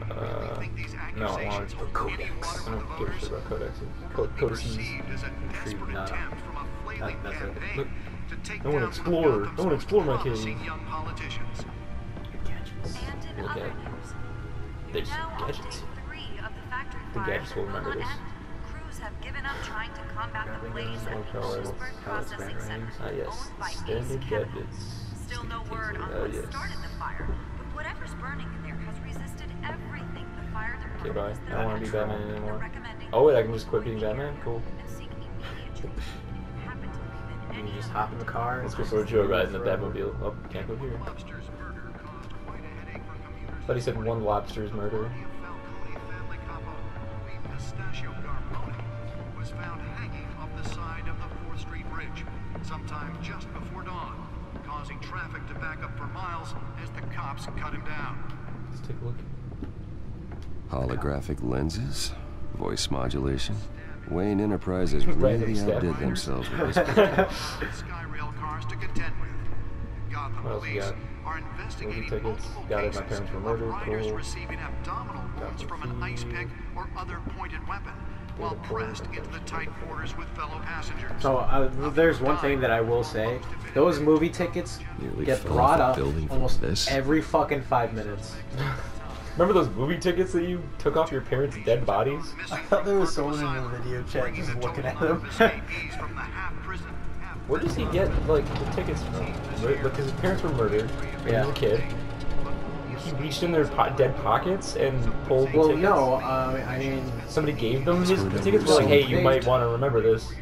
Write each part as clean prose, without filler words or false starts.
No, I want a codex. I don't give a shit about codexes. Codices. Retrieve, not. That's it. Look, I want to explore. I want to explore my cave. Gadgets. Look at. There's gadgets. The gadgets will remember this. Have given up trying to combat the blaze at the Oceansburg processing center. Ah yes, standard gadgets. Still no word on what started the fire, but whatever's burning in there has resisted everything the fire Okay, bye. department I don't want to be Batman anymore. Oh wait, I can just quit being Batman? Cool. You just hop in the car. Let's go for a joyride in the Batmobile. Oh, can't go here. Thought he said one lobster's murder. Sometime just before dawn, causing traffic to back up for miles as the cops cut him down. Let's take a look. Holographic lenses, voice modulation. Wayne Enterprises really outdid themselves with this. Skyrail cars to contend with. Gotham police are investigating multiple cases of riders receiving abdominal wounds from an ice pick or other pointed weapon while pressed into the tight quarters with fellow passengers. So there's one thing that I will say: those movie tickets get brought up almost every fucking 5 minutes. Remember those movie tickets that you took off your parents' dead bodies? I thought there was someone in the video chat just looking at them. Where does he get like the tickets from? Because his parents were murdered when he was a kid. He reached in their dead pockets and pulled the tickets? Well, no, I mean... Somebody gave them the tickets? Were like, hey, you might want to remember this.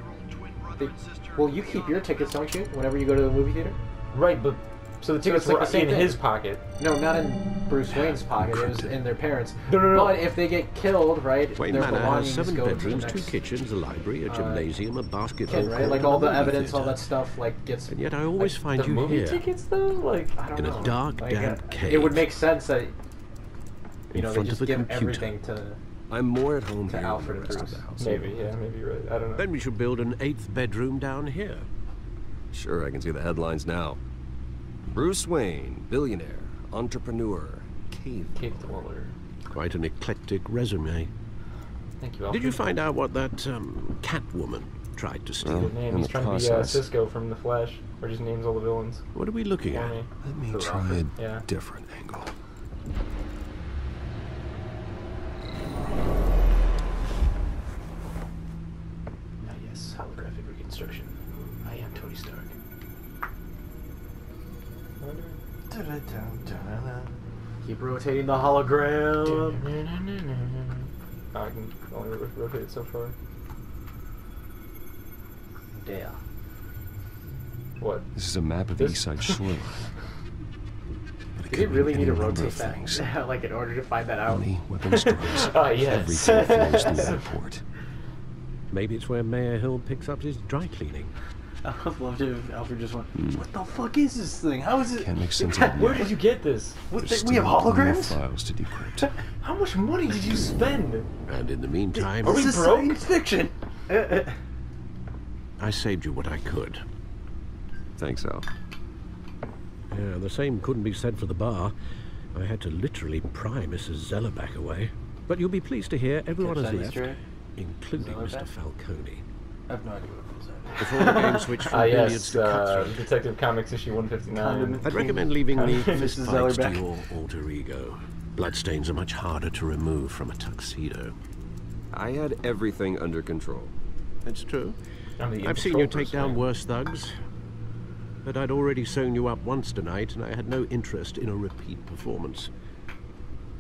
Well, you keep your tickets, don't you? Whenever you go to the movie theater? Right, but... So the tickets were in his pocket. No, not in Bruce Wayne's pocket. It was in their parents'. No. But if they get killed, right, Wayne Manor has 7 bedrooms, 2 kitchens, a library, a gymnasium, a basketball court, right? Like all the evidence, all that stuff, like gets. And yet I always find you movie here. Tickets, though, like I don't in know. A dark, damp cave. It would make sense that they just give computer. everything to. I'm more at home to here Alfred than and the rest Bruce. of the house. Maybe, yeah, maybe you're right. I don't know. Then we should build an 8th bedroom down here. Sure, I can see the headlines now. Bruce Wayne, billionaire, entrepreneur, cave dweller. Quite an eclectic resume. Thank you, Alfred. Did you find out what that Catwoman tried to steal? Good name. He's trying to be Cisco from The Flash, or just names all the villains. What are we looking at? Let me try a different angle. Yes, holographic reconstruction. I am Tony Stark. Keep rotating the hologram. I can only rotate it so far. Yeah. What? This is a map of the East Side shoreline. Did it really need to rotate that? Like in order to find that out? Money, weapons, drugs. Yes. Everything flows through that port. Maybe it's where Mayor Hill picks up his dry cleaning. I would love to if Alfred just went, what the fuck is this thing? How is it? Can't make sense of it. Where did you get this? We have holograms? Files to decrypt. How much money did you spend? And in the meantime... This is science fiction! I saved you what I could. Thanks, Al. Yeah, the same couldn't be said for the bar. I had to literally pry Mrs. Zellerback away. But you'll be pleased to hear everyone has left, including Mr. Falcone. I have no idea what it is. Before the game switched from billiards to cutthroat. Detective Comics issue 159. I'd recommend leaving the fist fights to your alter ego. Bloodstains are much harder to remove from a tuxedo. I had everything under control. It's true. I've seen you take down worse thugs. But I'd already sewn you up once tonight, and I had no interest in a repeat performance.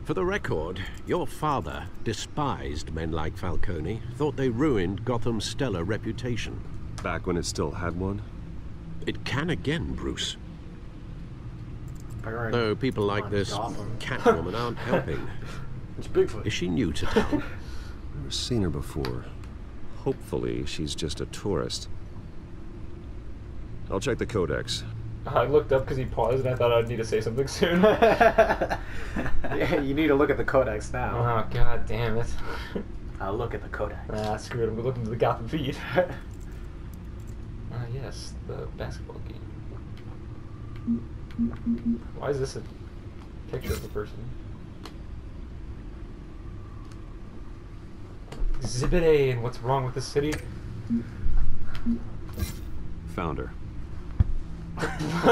For the record, your father despised men like Falcone, thought they ruined Gotham's stellar reputation. Back when it still had one? It can again, Bruce. Though people like this Catwoman aren't helping. It's Bigfoot. Is she new to town? Never seen her before. Hopefully, she's just a tourist. I'll check the codex. I looked up because he paused and I thought I'd need to say something soon. Yeah, you need to look at the codex now. Oh, god damn it. I'll look at the codex. Ah, screw it. I'm looking to the Gotham feed. Yes, the basketball game. Why is this a picture of a person? Exhibit A, and what's wrong with the city? Found her.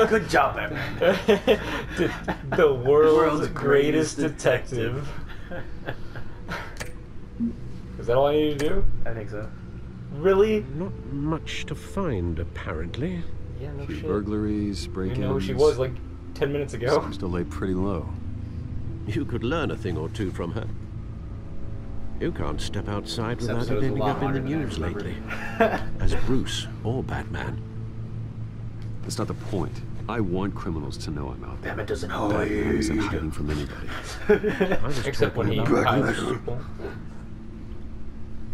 Good job, Batman. The world's greatest detective. Is that all I need to do? I think so. Really? Not much to find, apparently. Yeah, no Few shit. burglaries, break-ins. You know who she was like 10 minutes ago. Seems to lay pretty low. You could learn a thing or two from her. You can't step outside This without episode it is a ending lot up in the harder than I news remembered. lately. As Bruce or Batman. That's not the point. I want criminals to know I'm out there. Batman doesn't know. Batman isn't hiding from anybody. I was Except when talking he about hides people.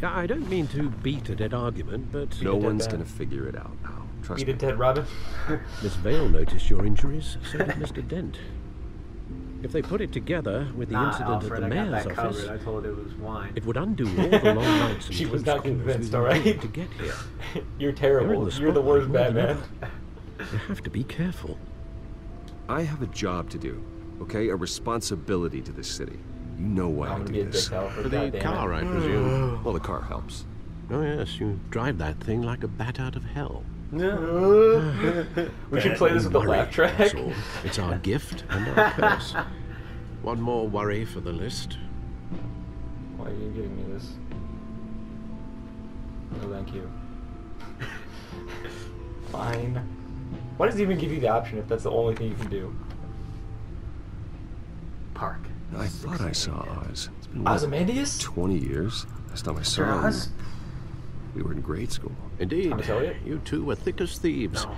Yeah, I don't mean to beat a dead argument, but No one's Batman. gonna figure it out now. Trust Beat me. a dead Robin. Miss Vale noticed your injuries, so did Mr. Dent. If they put it together with the incident Alfred, at the I got mayor's that office, covered. I told it was wine. it would undo all the long nights and She was close not calls convinced, we were alright? able to get here. You're They're in terrible. the You're the worst spotlight more than Batman. ever. You have to be careful. I have a job to do, okay? A responsibility to this city. You know why I I'm gonna do be a this. dick, Alfred. For the goddamn car, it. I presume. Well, the car helps. Oh yes, you drive that thing like a bat out of hell. We should play this with the Worry, laugh track. that's all. It's our gift and our curse. One more worry for the list. Why are you giving me this? No, thank you. Fine. Why does it even give you the option if that's the only thing you can do? Park. I thought I saw Oz. It's been Ozymandias? 20 years. Last time I saw him, Oz? we were in grade school. Indeed, Thomas Elliot? you two were thick as thieves. No.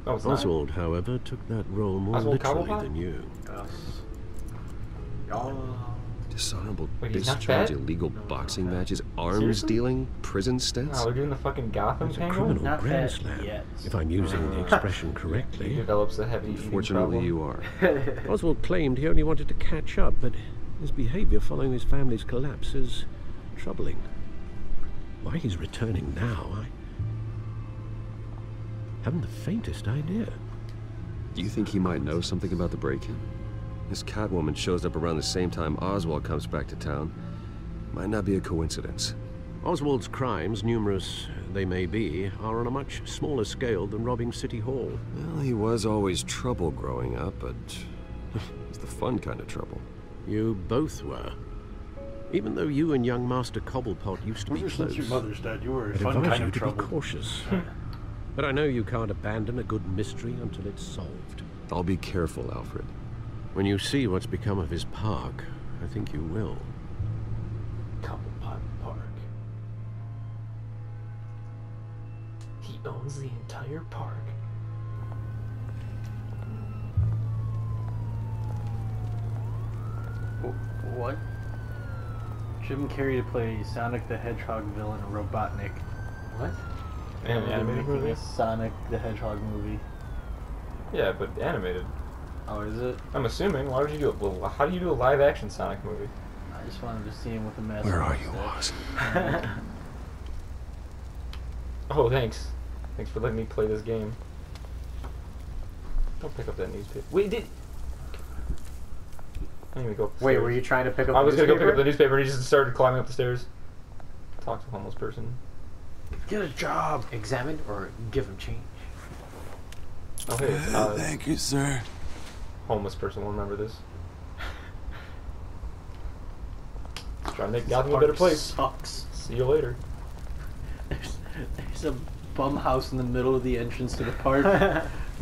No, it's not. Oswald, however, took that role more Oswald literally Cobblepot? than you. Dishonorable Wait, he's not discharge, fat? illegal boxing matches, arms Seriously? dealing, prison stints. No, they're doing the fucking Gotham It's a tangle? criminal Not grand fat slam, yet. if I'm using the expression He correctly. develops a heavy eating Fortunately, problem. you are. Oswald claimed he only wanted to catch up, but his behavior following his family's collapse is troubling. Why he's returning now, I haven't the faintest idea. Do you think he might know something about the break-in? This Catwoman shows up around the same time Oswald comes back to town. Might not be a coincidence. Oswald's crimes, numerous they may be, are on a much smaller scale than robbing City Hall. Well, he was always trouble growing up, but it's the fun kind of trouble. You both were. Even though you and young Master Cobblepot used to be Ever close, since your mother's dead, you were a I'd fun advise kind you of to be trouble. cautious. But I know you can't abandon a good mystery until it's solved. I'll be careful, Alfred. When you see what's become of his park, I think you will. Cobblepot Park. He owns the entire park. What? Jim Carrey to play Sonic the Hedgehog villain Robotnik. What? An animated Making movie? a Sonic the Hedgehog movie. Yeah, but animated. Oh, is it? I'm assuming. Why would you do it? Well, how do you do a live-action Sonic movie? I just wanted to see him with a mask. Where on are you, instead. Oz? Oh, thanks. Thanks for letting me play this game. Don't pick up that newspaper. Wait, did... I didn't even go upstairs. Wait, were you trying to pick up I the was gonna go pick newspaper? up the newspaper and he just started climbing up the stairs. Talk to a homeless person. Get a job! Examine or give him change? Oh, hey, it's Oz. Thank you, sir. Homeless person will remember this. Trying to make Gotham a better place. Sucks. See you later. There's a bum house in the middle of the entrance to the park.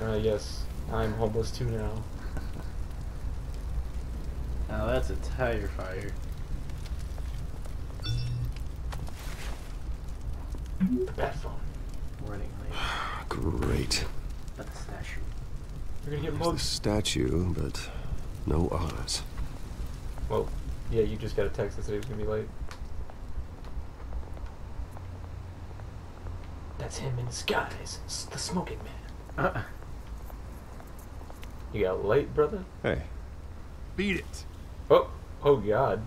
Yes, I'm homeless too now. Now that's a tire fire. The bat phone. Warning late. Great. But the statue. You're gonna get There's the mugged. statue, but no Oz. Well, yeah, you just got a text that said he was gonna be late. That's him in disguise. The smoking man. You got late, brother? Hey. Beat it. Oh God.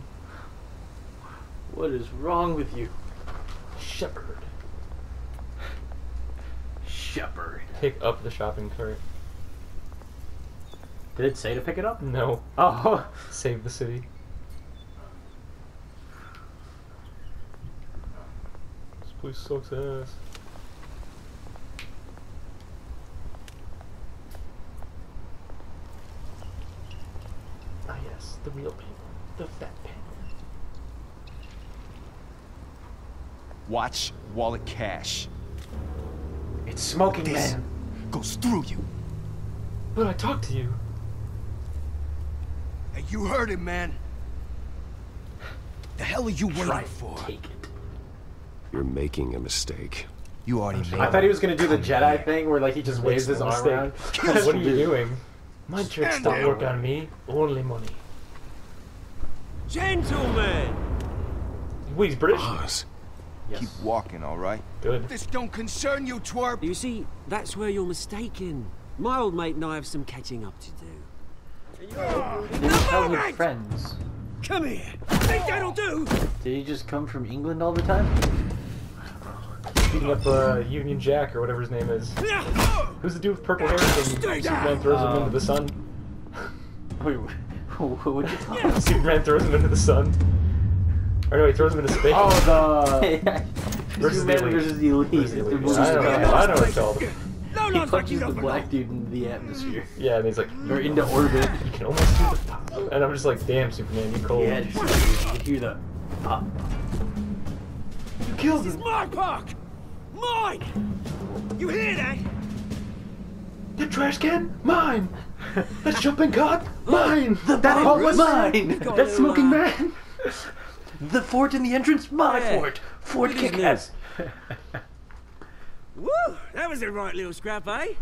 What is wrong with you? Shepherd. Shepherd. Pick up the shopping cart. Did it say to pick it up? No. Oh. Save the city. place sucks ass. Ah yes, the real penguin. The fat penguin. Watch wallet cash. It's Smoking This Man. goes through you. But I talked to you. Hey, you heard him, man. The hell are you waiting for? Take it. You're making a mistake. You already made I thought he was gonna do the Come Jedi here. thing where like he just waves his arm around. What are you doing? My tricks don't work on me. Only money. Gentlemen! Wait, he's British? Oz. Yes. Keep walking, all right? Good. This don't concern you, twerp. You see, that's where you're mistaken. My old mate and I have some catching up to do. They were childhood friends. Come here! Think that'll do? Did he just come from England all the time? Beating up Union Jack or whatever his name is. Who's the dude with purple hair and Superman throws him into the sun? Wait, what'd you call him? Superman throws him into the sun. Or no, he throws him into space. Oh, Versus the Elite. versus the Elite. Versus the It's Elite. the movie I know what it's called. He punches the black dude into the atmosphere. Yeah, and he's like, Or into orbit. you can almost do the pop. And I'm just like, damn, Superman, you cold. Yeah, you can hear the pop. You killed This is him. my park! Mine! You hear that? The trash can? Mine! That shopping cart? Mine! That hole was mine! You've got a That little, Smoking Man! The fort in the entrance? My Yeah. fort! Fort Look at his Kick-Ass! Woo! That was a right little scrap, eh?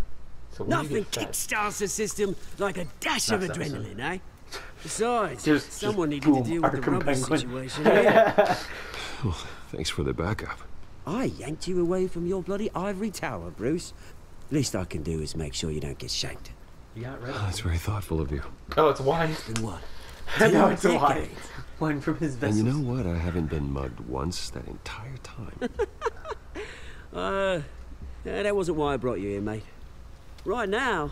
So when you Nothing get fat- kickstarts the system like a dash of Next episode. adrenaline, eh? Besides, Just someone needed boom, to deal with the Arkham rubber Penguin. situation. eh? Thanks for the backup. I yanked you away from your bloody ivory tower, Bruce. Least I can do is make sure you don't get shanked. You got rid Oh, of that's very thoughtful of you. Oh, it's wine. And what? it. No, 2 it's a lie. decades. One from his And vessel. you know what? I haven't been mugged once that entire time. Yeah, that wasn't why I brought you here, mate. Right now,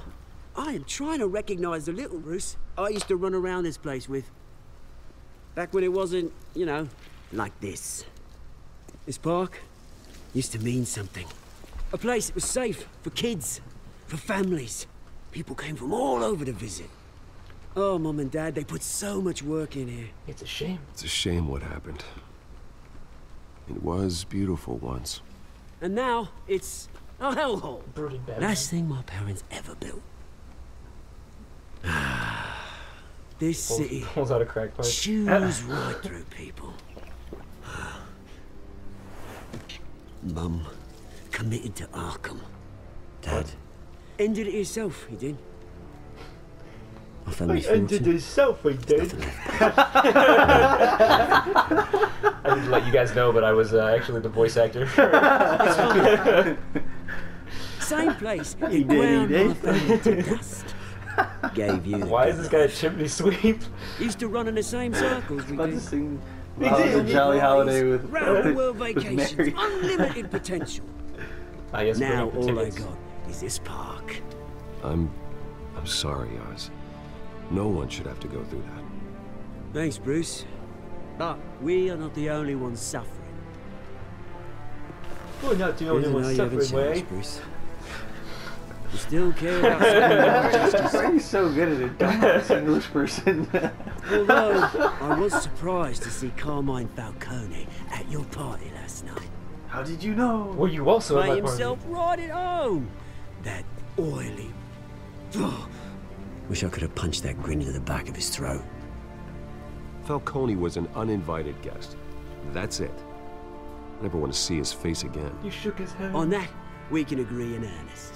I am trying to recognize the little Bruce I used to run around this place with. Back when it wasn't, you know, like this. This park used to mean something. A place that was safe for kids, for families. People came from all over to visit. Oh, Mum and Dad, they put so much work in here. It's a shame. It's a shame what happened. It was beautiful once. And now, it's a hellhole. Brooding bad. Last thing my parents ever built. This city Pulls out a crack pipe. chews right through people. Mum committed to Arkham. Dad ended it himself, he did. My family's fortune. himself, he did. I didn't let you guys know, but I was actually the voice actor. Same place He you did, ground he my family to dust. Gave you the Why is this guy a chimney sweep? Used to run in the same circles we About to did. sing He Wow, did. it's a jolly holiday with, Round the world with vacations, Mary. unlimited potential. I guess Now we're all I tickets. got is this park. I'm sorry, Oz. No one should have to go through that. Thanks, Bruce. But we are not the only ones suffering. We're not the only Reason ones why you haven't suffering, changed, way. Bruce. You still care about some justice. Why are you so good at it? Dumbass English person. Although, I was surprised to see Carmine Falcone at your party last night. How did you know? Were you also at Made my party? himself right at home. That oily... Wish I could have punched that grin into the back of his throat. Falcone was an uninvited guest. That's it. I never want to see his face again. You shook his head. On that, we can agree in earnest.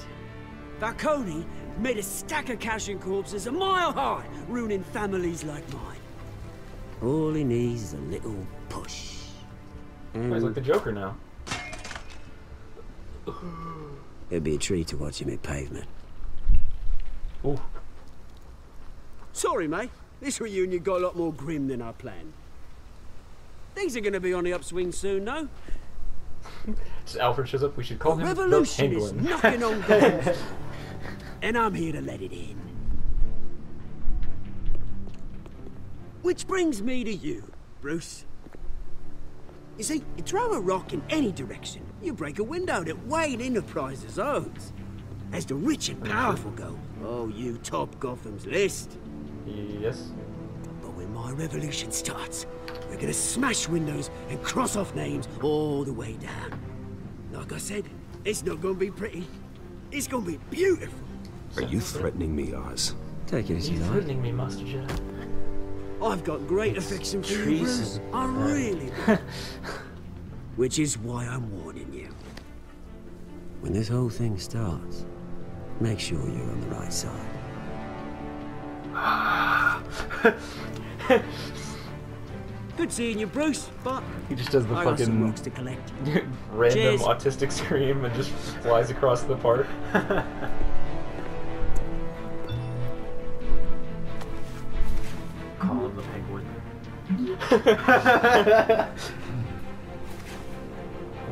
Falcone made a stack of cash and corpses a mile high, ruining families like mine. All he needs is a little push. He's like the Joker now. It'd be a treat to watch him hit pavement. Ooh. Sorry, mate. This reunion got a lot more grim than I planned. Things are going to be on the upswing soon, no? Just Alfred shows up. We should call The him revolution the is Penguin. knocking on doors. And I'm here to let it in. Which brings me to you, Bruce. You see, you throw a rock in any direction, you break a window that Wayne Enterprises owns. As the rich and powerful go, oh, you top Gotham's list. Yes. But when my revolution starts, we're gonna smash windows and cross off names all the way down. Like I said, it's not gonna be pretty. It's gonna be beautiful. Are you threatening me, Oz? Take it as you like. Threatening me, Master Jedi. I've got great affection for you, Bruce. I really do. Which is why I'm warning you. When this whole thing starts, make sure you're on the right side. Good seeing you, Bruce, but he just does the I got some fucking rocks to collect. random Cheers. autistic scream and just flies across the park. Call him the penguin.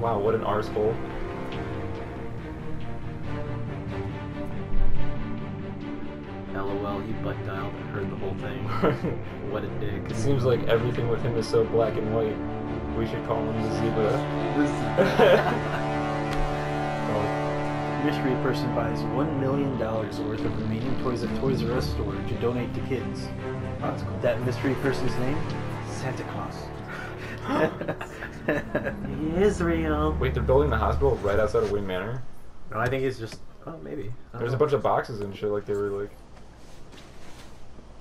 Wow, what an arsehole. LOL, he butt dialed and heard the whole thing. What a dick. It seems like everything with him is so black and white. We should call him the zebra. Mystery person buys $1 million worth of remaining toys at Toys R Us store to donate to kids. Oh, that's cool. That mystery person's name? Santa Claus. He is real. Wait, they're building the hospital right outside of Wayne Manor? No, I think it's just... Oh, maybe. There's a bunch of boxes and shit like they were like...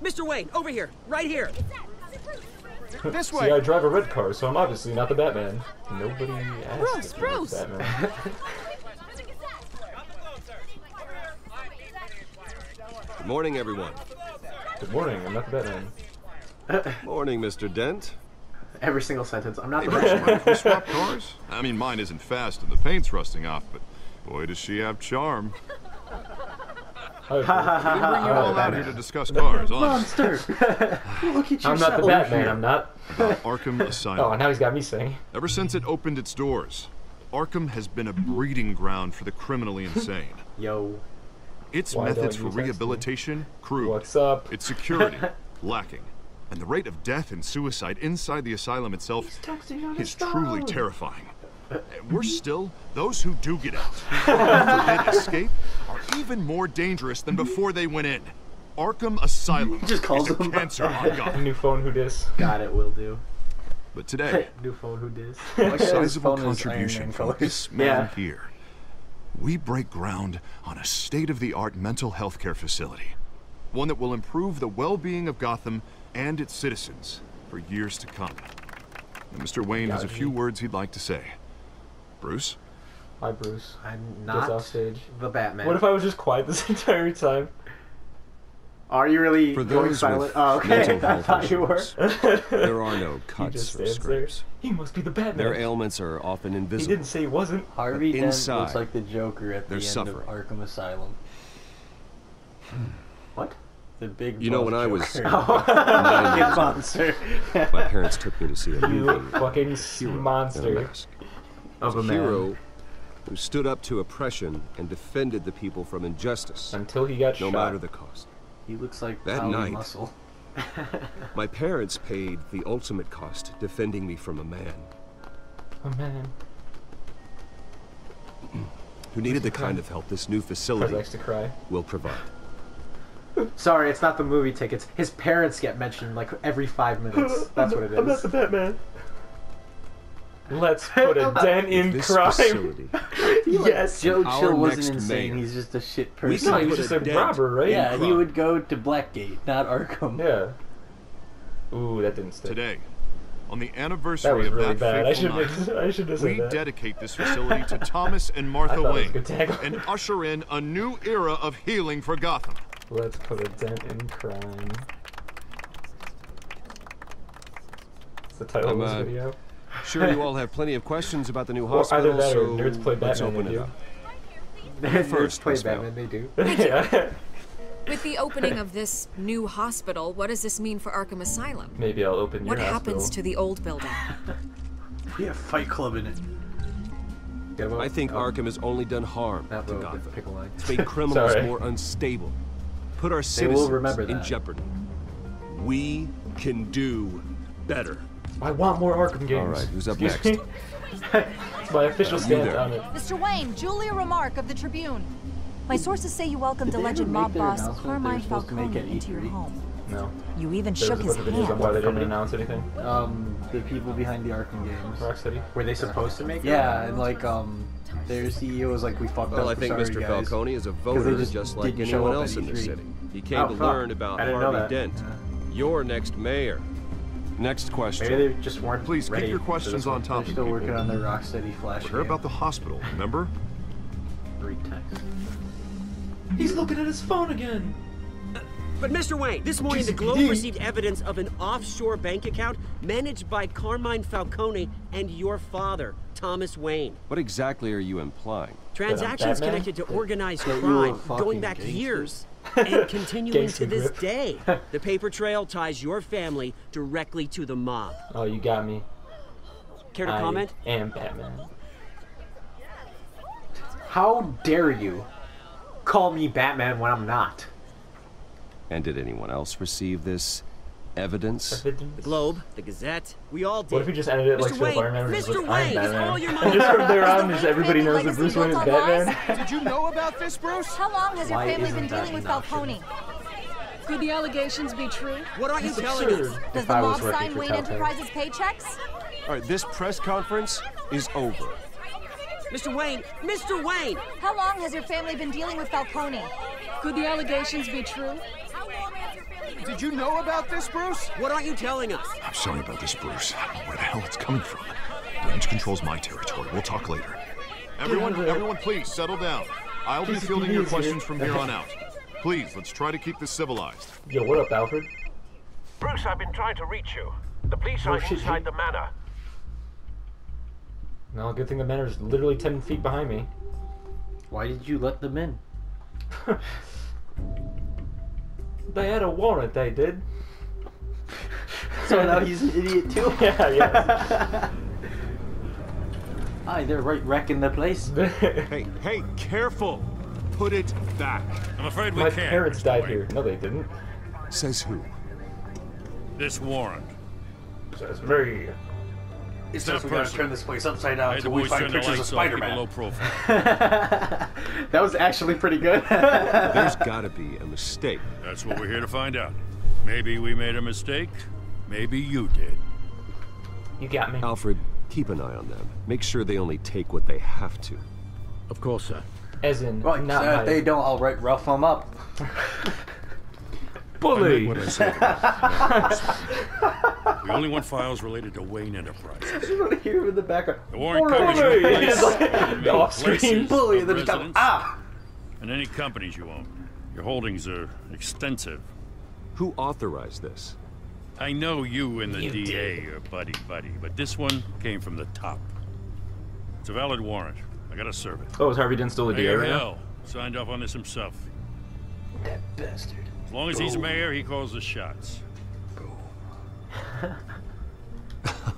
Mr. Wayne, over here, right here. This way. See, I drive a red car, so I'm obviously not the Batman. Nobody asked if he was Bruce! Batman. Good morning, everyone. Good morning, I'm not the Batman. Morning, Mr. Dent. Every single sentence. I'm not Hey, the Bruce, Batman. mind if we swap cars? I mean, mine isn't fast and the paint's rusting off, but boy, does she have charm. Oh, We didn't bring you all out Batman. here to discuss cars, honestly. Monster! Look at yourself. I'm not the Batman, I'm not. Arkham Asylum. Oh, now he's got me saying. Ever since it opened its doors, Arkham has been a breeding ground for the criminally insane. Yo. Its Why methods don't for you text me? rehabilitation, crude. What's up? Its security, lacking. And the rate of death and suicide inside the asylum itself is truly terrifying. Worse still, those who do get out, and forbid escape, are even more dangerous than before they went in. Arkham Asylum He just calls is a them cancer on Gotham. New phone, who dis? Got it, will do. But today, New phone, who dis? a sizable phone is contribution Iron Man from colors. this man Yeah. here, we break ground on a state-of-the-art mental health care facility. One that will improve the well-being of Gotham and its citizens for years to come. And Mr. Wayne has a few words he'd like to say. Bruce? Hi, Bruce. I'm Gets not off stage. the Batman. What if I was just quiet this entire time? Are you really For going those silent? with Oh, okay. mental I health thought you were. issues, there are no He cuts just or stands there. scrapes. He must be the Batman. Their ailments are often He invisible. didn't say he wasn't. Harvey Dent Inside, looks like the Joker at the they're end suffering. of Arkham Asylum. What? The big You know, buff when I was Joker. 9 years old, Monster. my parents took me to see a You movie. fucking In a monster. mask. Of A a man. hero who stood up to oppression and defended the people from injustice, Until he got no shot. matter the cost. He looks like That Howie night- Muscle. My parents paid the ultimate cost defending me from a man Oh, man. who needed the kind of help this new Fred facility likes to cry. will provide. Sorry, it's not the movie tickets. His parents get mentioned like every 5 minutes. That's what it I'm not is. the Batman. Let's put a dent in This crime. facility, Yes. Joe Our Chill next wasn't insane. mayor. He's just a shit We person. No, can he was put just a a dent robber, right? Yeah, he crime. would go to Blackgate, not Arkham. Yeah. Ooh, that didn't stick. Today, on the That anniversary was of really that bad. I fateful should night, I should have said we that. dedicate this facility to Thomas and I Martha thought it was a Wayne good tagline. and usher in a new era of healing for Gotham. Let's put a dent in crime. That's the title I'm, of this video. Sure, you all have plenty of questions about the new Or hospital, either that or so nerds play let's Batman, open they it do. up. Nerds First, play Miss Vale. Batman, they do. Yeah. With the opening of this new hospital, what does this mean for Arkham Asylum? Maybe I'll open your What happens to hospital. the old building? We have Fight Club in it. Get him up. I think Oh, Arkham has only done harm that to road, Gotham. pick a line. It's made criminals Sorry. more unstable. Put our They citizens will remember in that. jeopardy. We can do better. I want more Arkham games. All right, who's up Excuse next? me? It's my official stance on it. Mr. Wayne, Julia Remark of the Tribune. My sources say you welcomed Did they alleged ever mob make their boss announcement Carmine they were supposed to make Falcone at into your E3? home. No. You even There shook was a his bunch of videos on hand. why they didn't announce anything. The people behind the Arkham games. Rocksteady. Were they supposed to make it? Yeah, and like their CEO was like, we fucked up. Well, I think sorry, Mr. guys. Falcone is a 'Cause they voter just like didn't show anyone up else at in the E3. city. He came Oh, to fuck. learn about I didn't know Harvey that. Dent, your next mayor. Next question. Maybe they just weren't Please ready keep your for questions this on one. topic. They're still working people. on their Rocksteady Flash We're here game. about the hospital, remember? Read text. He's looking at his phone again. But Mr. Wayne, this morning the Globe received evidence of an offshore bank account managed by Carmine Falcone and your father, Thomas Wayne. What exactly are you implying? Transactions Batman? connected to organized That you crime were fucking going back gangster? years and continuing Gangster to this grip. day. The paper trail ties your family directly to the mob. Oh, you got me. Care to comment? I am Batman. How dare you call me Batman when I'm not? And did anyone else receive this evidence? The Globe, the Gazette, we all did. What if we just ended it like Mr. Phil Wayne, Fireman? Mr. Wayne, is all your And money. just from there on, Is just the everybody Wayne knows that legacy Bruce Wayne is built on lies? Batman. Did you know about this, Bruce? How long has your Why family isn't been that dealing with an option? Falcone? Could the allegations be true? What are you It's telling us? absurd. Does If the I was mob working sign for Wayne Telltale. Enterprises paychecks? All right, this press conference is over. Mr. Wayne, Mr. Wayne! How long has your family been dealing with Falcone? Could the allegations be true? Did you know about this, Bruce? What are you telling us? I'm sorry about this, Bruce. I don't know where the hell it's coming from. Damage control's my territory. We'll talk later. Everyone, please settle down. I'll be fielding your questions from here on out. Please, let's try to keep this civilized. Yo, what up, Alfred? Bruce, I've been trying to reach you. The police are shit, inside the manor. No, good thing the manor's literally 10 feet behind me. Why did you let them in? They had a warrant, they did. So now he's an idiot too? Yeah. Aye, they're right wrecking the place. Hey, careful! Put it back. I'm afraid we My can't. parents Mr. died Wayne. here. No, they didn't. Says who? This warrant. Says me. It's not personal. this place upside down I had the boys turn the lights off, keep it low profile. That was actually pretty good. There's gotta be a mistake. That's what we're here to find out. Maybe we made a mistake. Maybe you did. You got me. Alfred, keep an eye on them. Make sure they only take what they have to. Of course, sir. As in, Right, not so my... if they don't, I'll rough them up. Bully! I meant what I said. We only want files related to Wayne Enterprises. You want to hear him in the background. The warrant covers your Bully! place, He's like, many off-screen places bully, of and then just go, residence, ah! and any companies you own. Your holdings are extensive. Who authorized this? I know you and the You DA did. are buddy-buddy, but this one came from the top. It's a valid warrant. I gotta serve it. Oh, is Harvey Dent still a DA Mayor right now? Hill signed off on this himself. That bastard. As long as he's mayor, he calls the shots.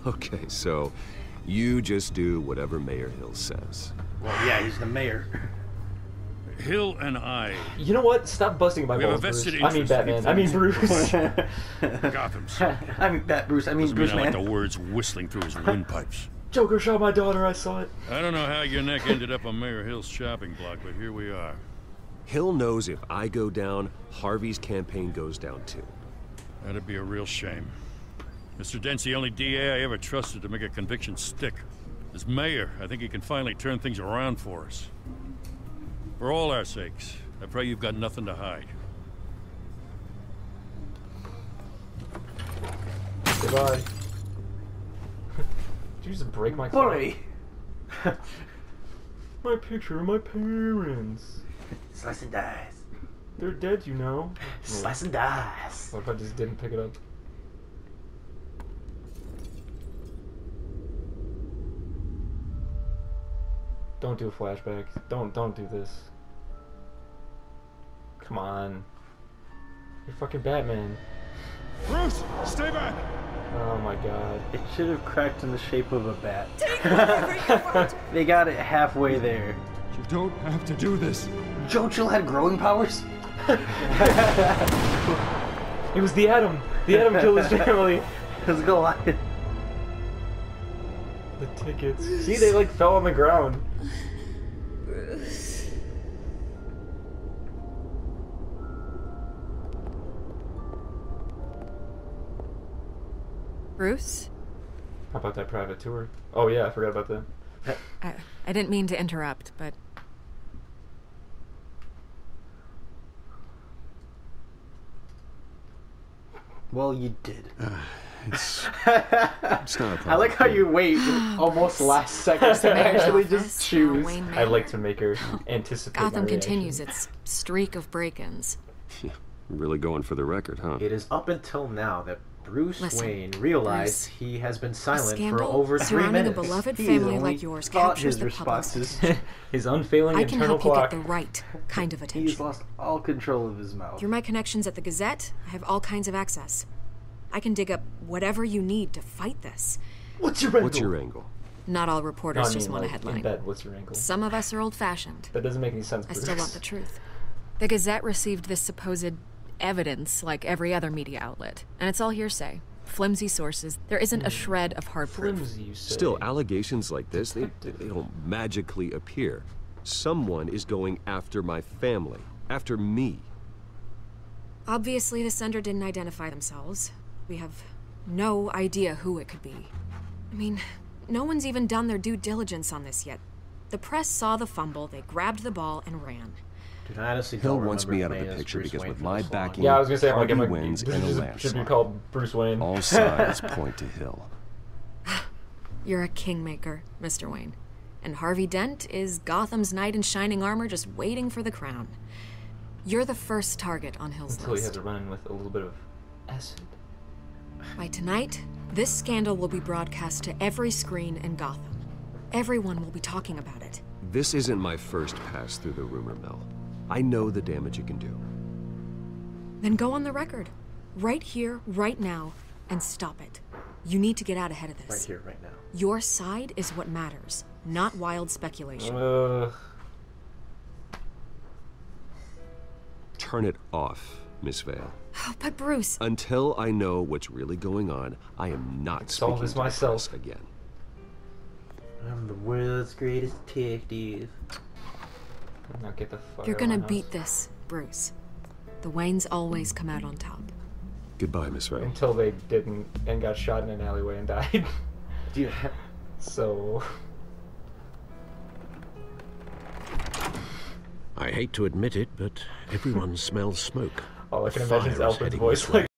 Okay, so you just do whatever Mayor Hill says. Well, yeah, he's the mayor. Hill and I, You know what? Stop busting my We have a balls, vested Bruce. I mean interest in Batman. I mean Bruce. Gotham's. I mean, Bruce, I mean, Doesn't mean Bruce, I like man. the words whistling through his windpipes. Joker shot my daughter, I saw it. I don't know how your neck ended up on Mayor Hill's shopping block, but here we are. Hill knows if I go down, Harvey's campaign goes down too. That'd be a real shame. Mr. Dent's the only DA I ever trusted to make a conviction stick. As mayor, I think he can finally turn things around for us. For all our sakes, I pray you've got nothing to hide. Goodbye. Did you just break my Bully! My picture of my parents. Slice and dice. They're dead, you know. Slice and dice. What if I just didn't pick it up? Don't do a flashback. Don't do this. Come on. You're fucking Batman. Bruce, stay back! Oh my god. It should have cracked in the shape of a bat. Take whatever you want. They got it halfway there. You don't have to do this. Joe Chill had growing powers? It was the Atom. The Atom killed his family. Let's go on. The tickets. See, they like fell on the ground. Bruce. Bruce? How about that private tour? Oh yeah, I forgot about that. I didn't mean to interrupt, but... Well, you did. It's not a problem. I like how you wait almost last second to actually just choose. I like to make her anticipate Gotham my continues its streak of break-ins. Really going for the record, huh? It is up until now that Bruce Listen, Wayne realized Bruce, he has been silent for scandal over 3 surrounding minutes. a beloved He family has like only yours thought captures his the public's responses. attention. His unfailing I can internal help you clock. get the right kind of attention. He's lost all control of his mouth. Through my connections at the Gazette, I have all kinds of access. I can dig up whatever you need to fight this. What's your angle? What's your angle? Not all reporters No, I just mean, want a like, headline. in bed, what's your angle? Some of us are old-fashioned. That doesn't make any sense. I still want the truth. The Gazette received this supposed evidence like every other media outlet, and it's all hearsay. Flimsy sources. There isn't a shred of hard proof. Flimsy, you say. Still, allegations like this, they don't magically appear. Someone is going after my family, after me. Obviously, the sender didn't identify themselves. We have no idea who it could be. I mean, no one's even done their due diligence on this yet. The press saw the fumble, they grabbed the ball and ran. Dude, I honestly Hill don't wants me out remember of the May as picture Bruce because Wayne with for my this long. backing, Yeah, I was gonna say, Harvey I'm like, wins in a should be landslide. called Bruce Wayne. All signs point to Hill. You're a kingmaker, Mr. Wayne. And Harvey Dent is Gotham's knight in shining armor just waiting for the crown. You're the first target on Hill's Until he list. had to run in with a little bit of acid. By tonight, this scandal will be broadcast to every screen in Gotham. Everyone will be talking about it. This isn't my first pass through the rumor mill. I know the damage it can do. Then go on the record. Right here, right now, and stop it. You need to get out ahead of this. Right here, right now. Your side is what matters, not wild speculation. Turn it off, Miss Vale. Oh, but Bruce... Until I know what's really going on, I am not speaking this to the myself. press again. I'm the world's greatest detective. Now get the fuck You're out gonna of my beat house. this, Bruce. The Waynes always come out on top. Goodbye, Miss Vale. Until they didn't and got shot in an alleyway and died. Dude. So... I hate to admit it, but everyone smells smoke. All I can A imagine is fire Alfred's heading voice this way. like